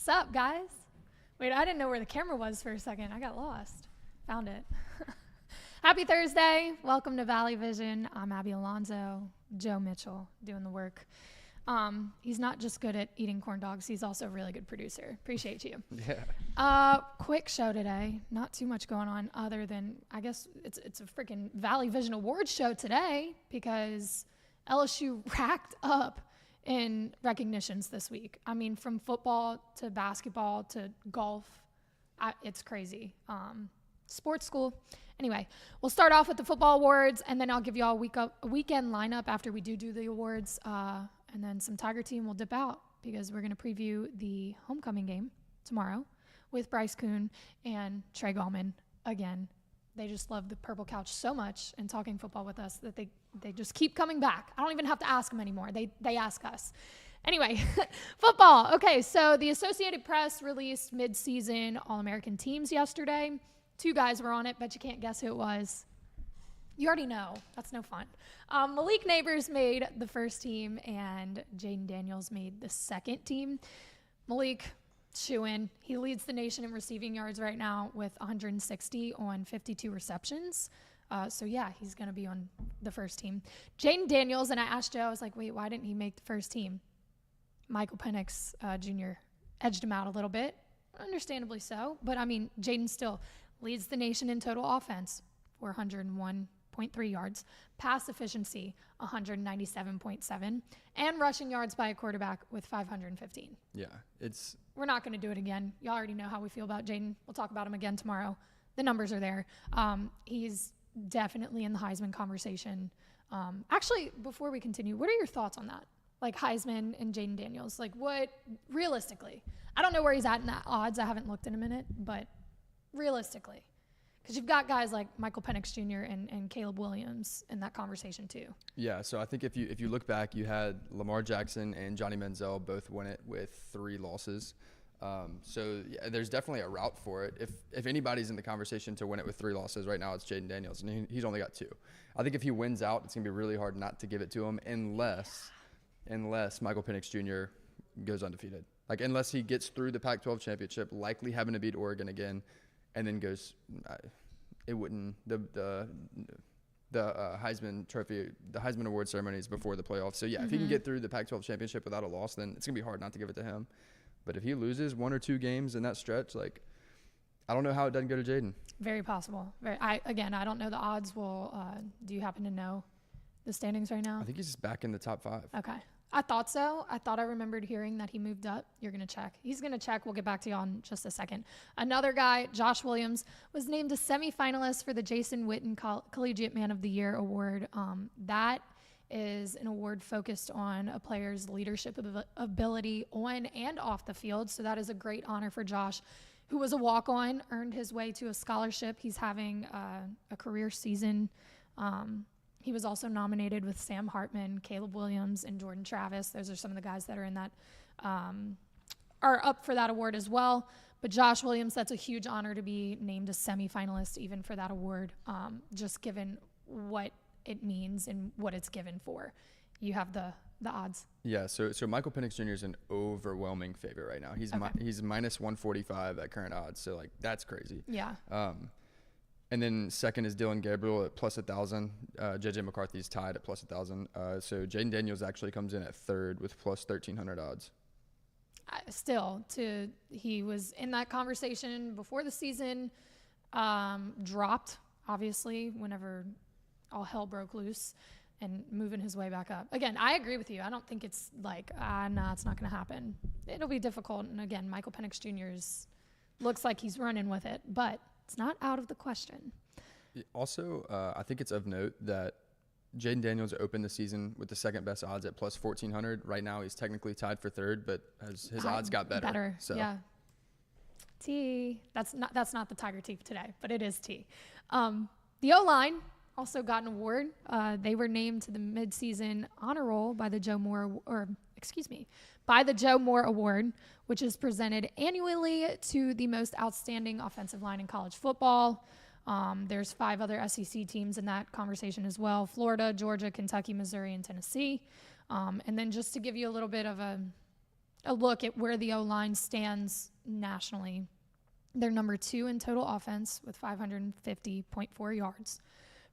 Sup, guys? Wait, I didn't know where the camera was for a second. I got lost. Found it. Happy Thursday. Welcome to Valley Vision. I'm Abby Alonso. Joe Mitchell doing the work. He's not just good at eating corn dogs. He's also a really good producer. Appreciate you. Yeah. Quick show today. Not too much going on other than, I guess, it's a freaking Valley Vision Awards show today because LSU racked up in recognitions this week. I mean, from football to basketball to golf, it's crazy. Sports school. Anyway, we'll start off with the football awards, and then I'll give you all a weekend lineup after we do the awards, and then some Tiger team will dip out because we're going to preview the homecoming game tomorrow with Bryce Kuhn and Trey Gallman again. They just love the Purple Couch so much and talking football with us that they just keep coming back. I don't even have to ask them anymore. They ask us. Anyway, football. Okay, so the Associated Press released mid-season All-American teams yesterday. 2 guys were on it, but you can't guess who it was. You already know. That's no fun. Malik Nabers made the first team, and Jayden Daniels made the second team. Malik, shoo-in. He leads the nation in receiving yards right now with 160 on 52 receptions. So, yeah, he's going to be on the first team. Jayden Daniels, and I asked Joe, I was like, wait, why didn't he make the first team? Michael Penix Jr. edged him out a little bit. Understandably so. But, I mean, Jayden still leads the nation in total offense, 401.3 yards. Pass efficiency, 197.7. And rushing yards by a quarterback with 515. Yeah, We're not going to do it again. Y'all already know how we feel about Jayden. We'll talk about him again tomorrow. The numbers are there. He's definitely in the Heisman conversation. Actually, before we continue, what are your thoughts on that? Like Heisman and Jayden Daniels. Like what, realistically? I don't know where he's at in the odds. I haven't looked in a minute, but realistically. Because you've got guys like Michael Penix Jr. and Caleb Williams in that conversation too. Yeah, so I think if you look back, you had Lamar Jackson and Johnny Mendell both win it with 3 losses. So yeah, there's definitely a route for it. If anybody's in the conversation to win it with 3 losses right now, it's Jayden Daniels, and he's only got 2. I think if he wins out, it's gonna be really hard not to give it to him unless Michael Penix Jr. goes undefeated. Like unless he gets through the Pac-12 championship, likely having to beat Oregon again, and then goes. It wouldn't the Heisman Trophy, the Heisman Award ceremony is before the playoffs. So yeah, if he can get through the Pac-12 championship without a loss, then it's gonna be hard not to give it to him. But if he loses 1 or 2 games in that stretch, like I don't know how it doesn't go to Jayden. Very possible. I don't know the odds. Do you happen to know the standings right now? I think he's just back in the top 5. Okay. I thought so. I remembered hearing that he moved up. You're going to check. He's going to check. We'll get back to you on just a second. Another guy, Josh Williams, was named a semifinalist for the Jason Witten Collegiate Man of the Year award. That is an award focused on a player's leadership ability on and off the field. So that is a great honor for Josh, who was a walk-on, earned his way to a scholarship. He's having a career season. He was also nominated with Sam Hartman, Caleb Williams, and Jordan Travis. Those are some of the guys that are in that, are up for that award as well. But Josh Williams, that's a huge honor to be named a semifinalist even for that award, just given what it means and what it's given for. You have the odds. Yeah, so Michael Penix Jr. is an overwhelming favorite right now. He's minus 145 at current odds, so like that's crazy. Yeah. And then second is Dylan Gabriel at plus 1,000. JJ McCarthy's tied at plus 1,000. So Jayden Daniels actually comes in at third with plus 1,300 odds. He was in that conversation before the season, dropped, obviously, whenever all hell broke loose, and moving his way back up. Again, I agree with you. I don't think it's like, nah, it's not going to happen. It'll be difficult. And again, Michael Penix Jr. looks like he's running with it, but it's not out of the question. Also, I think it's of note that Jayden Daniels opened the season with the second best odds at plus 1,400. Right now, he's technically tied for third, but his odds got better. So. Yeah. T. That's not the Tiger T today, but it is T. The O-line also got an award. They were named to the midseason honor roll by the Joe Moore Award, which is presented annually to the most outstanding offensive line in college football. There's 5 other SEC teams in that conversation as well: Florida, Georgia, Kentucky, Missouri, and Tennessee. And then just to give you a little bit of a look at where the O-line stands nationally. They're number 2 in total offense with 550.4 yards.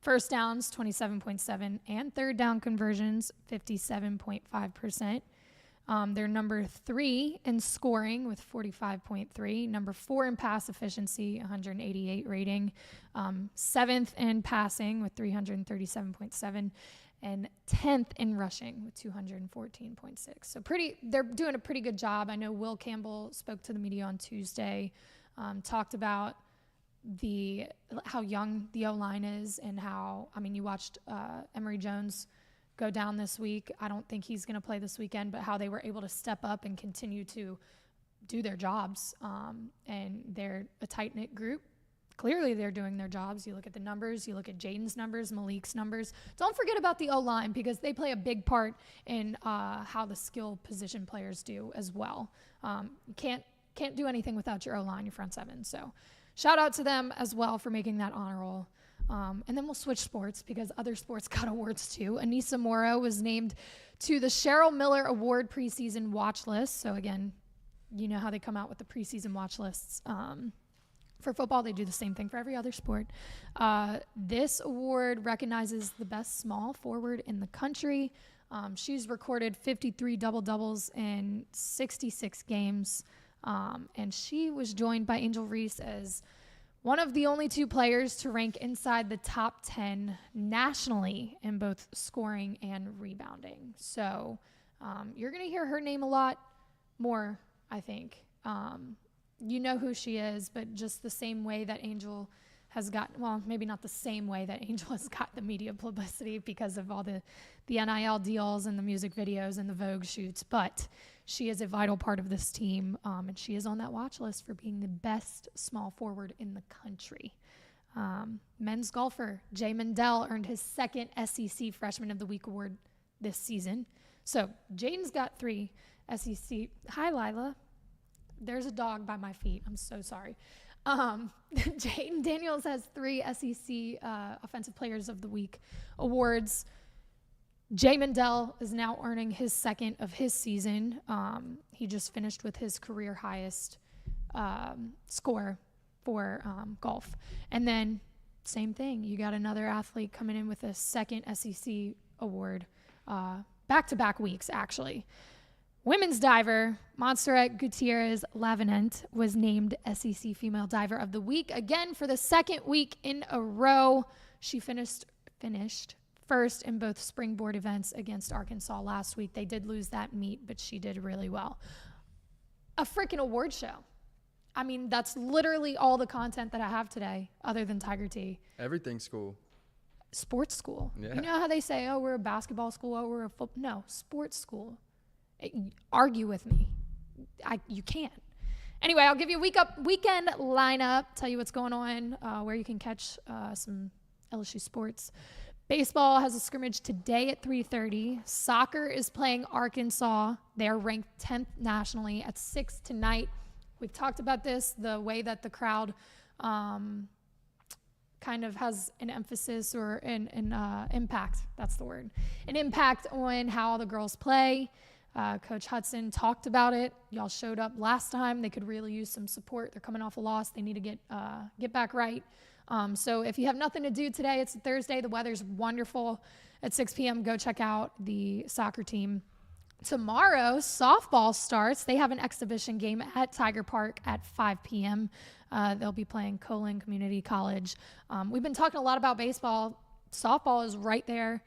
First downs, 27.7, and third down conversions, 57.5%. They're number 3 in scoring with 45.3, number 4 in pass efficiency, 188 rating, 7th in passing with 337.7, and 10th in rushing with 214.6. So they're doing a pretty good job. I know Will Campbell spoke to the media on Tuesday, talked about how young the O-line is and how, you watched Emory Jones go down this week. I don't think he's going to play this weekend, but how they were able to step up and continue to do their jobs. And they're a tight-knit group. Clearly they're doing their jobs. You look at the numbers, you look at Jayden's numbers, Malik's numbers. Don't forget about the O-line because they play a big part in how the skill position players do as well. You can't do anything without your O-line, your front seven. So shout out to them as well for making that honor roll. And then we'll switch sports because other sports got awards too. Aneesah Morrow was named to the Cheryl Miller Award preseason watch list. So again, you know how they come out with the preseason watch lists. For football, they do the same thing for every other sport. This award recognizes the best small forward in the country. She's recorded 53 double-doubles in 66 games. And she was joined by Angel Reese as one of the only 2 players to rank inside the top 10 nationally in both scoring and rebounding. So you're going to hear her name a lot more, I think. You know who she is, but just the same way that Angel has got, well, maybe not the same way that Angel has got the media publicity because of all the NIL deals and the music videos and the Vogue shoots, but she is a vital part of this team, and she is on that watch list for being the best small forward in the country. Men's golfer Jay Mendell earned his 2nd SEC Freshman of the Week award this season. So Jayden's got 3 SEC. Hi, Lila. There's a dog by my feet. I'm so sorry. Jayden Daniels has 3 SEC Offensive Players of the Week awards. Jay Mendell is now earning his 2nd of his season. He just finished with his career highest score for golf. And then same thing. You got another athlete coming in with a 2nd SEC award. Back-to-back weeks, actually. Women's diver Montserrat Gutierrez Lavenant was named SEC Female Diver of the Week again for the 2nd week in a row. She finished first in both springboard events against Arkansas last week. They did lose that meet, but she did really well. A freaking award show. That's literally all the content that I have today other than Tiger Tea. Everything school. Sports school. Yeah. You know how they say, oh, we're a basketball school, oh, we're a football. No, sports school. Argue with me. You can't. Anyway, I'll give you a weekend lineup, tell you what's going on, where you can catch some LSU sports. Baseball has a scrimmage today at 3:30. Soccer is playing Arkansas. They're ranked 10th nationally at 6 tonight. We've talked about this, the way that the crowd kind of has an emphasis or an impact. That's the word. An impact on how the girls play. Coach Hudson talked about it. Y'all showed up last time. They could really use some support. They're coming off a loss. They need to get back right. So if you have nothing to do today, it's Thursday. The weather's wonderful. At 6 p.m., go check out the soccer team. Tomorrow, softball starts. They have an exhibition game at Tiger Park at 5 p.m. They'll be playing Colin Community College. We've been talking a lot about baseball. Softball is right there.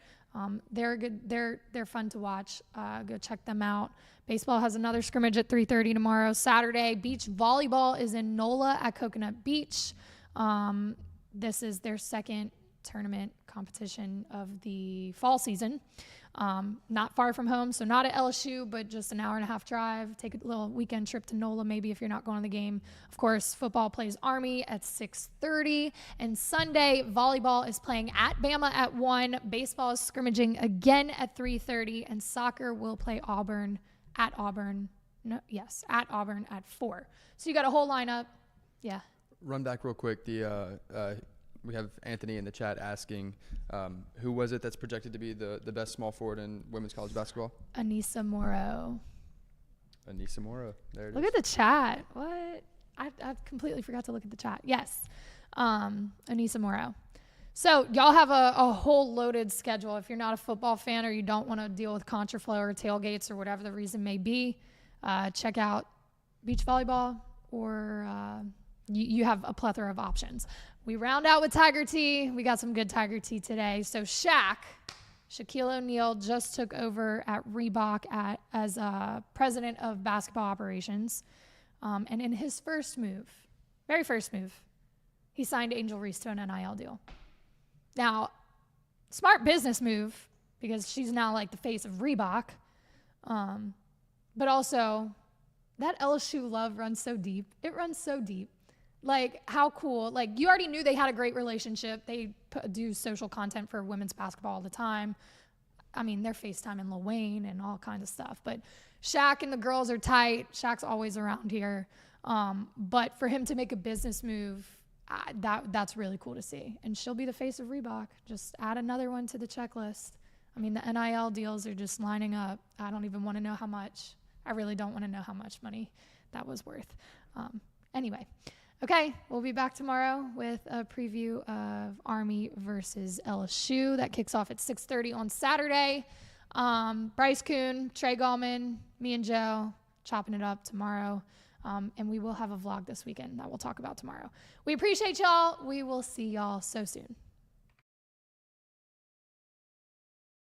They're good. They're fun to watch. Go check them out. Baseball has another scrimmage at 3:30 tomorrow. Saturday, beach volleyball is in NOLA at Coconut Beach. This is their 2nd tournament competition of the fall season. Not far from home, so not at LSU, but just an hour and a half drive. Take a little weekend trip to NOLA maybe if you're not going to the game. Of course, football plays Army at 6:30. And Sunday, volleyball is playing at Bama at 1. Baseball is scrimmaging again at 3:30. And soccer will play at Auburn at 4. So you got a whole lineup. Yeah. Run back real quick. We have Anthony in the chat asking, who was it that's projected to be the best small forward in women's college basketball? Aneesah Morrow. Aneesah Morrow. There it is. Look at the chat. What? I completely forgot to look at the chat. Yes. Aneesah Morrow. So y'all have a whole loaded schedule. If you're not a football fan or you don't want to deal with contraflow or tailgates or whatever the reason may be, check out beach volleyball or you have a plethora of options. We round out with Tiger Tea. We got some good Tiger Tea today. So Shaquille O'Neal just took over at Reebok as president of basketball operations. And in his very first move, he signed Angel Reese to an NIL deal. Now, smart business move because she's now like the face of Reebok. But also, that LSU love runs so deep. It runs so deep. Like, how cool. Like, you already knew they had a great relationship. They do social content for women's basketball all the time. I mean, they're FaceTiming Lil Wayne and all kinds of stuff. But Shaq and the girls are tight. Shaq's always around here. But for him to make a business move, that's really cool to see. And she'll be the face of Reebok. Just add another one to the checklist. I mean, the NIL deals are just lining up. I don't even want to know how much. I really don't want to know how much money that was worth. Anyway. Okay, we'll be back tomorrow with a preview of Army versus LSU. That kicks off at 6:30 on Saturday. Bryce Kuhn, Trey Gallman, me and Joe chopping it up tomorrow. And we will have a vlog this weekend that we'll talk about tomorrow. We appreciate y'all. We will see y'all so soon.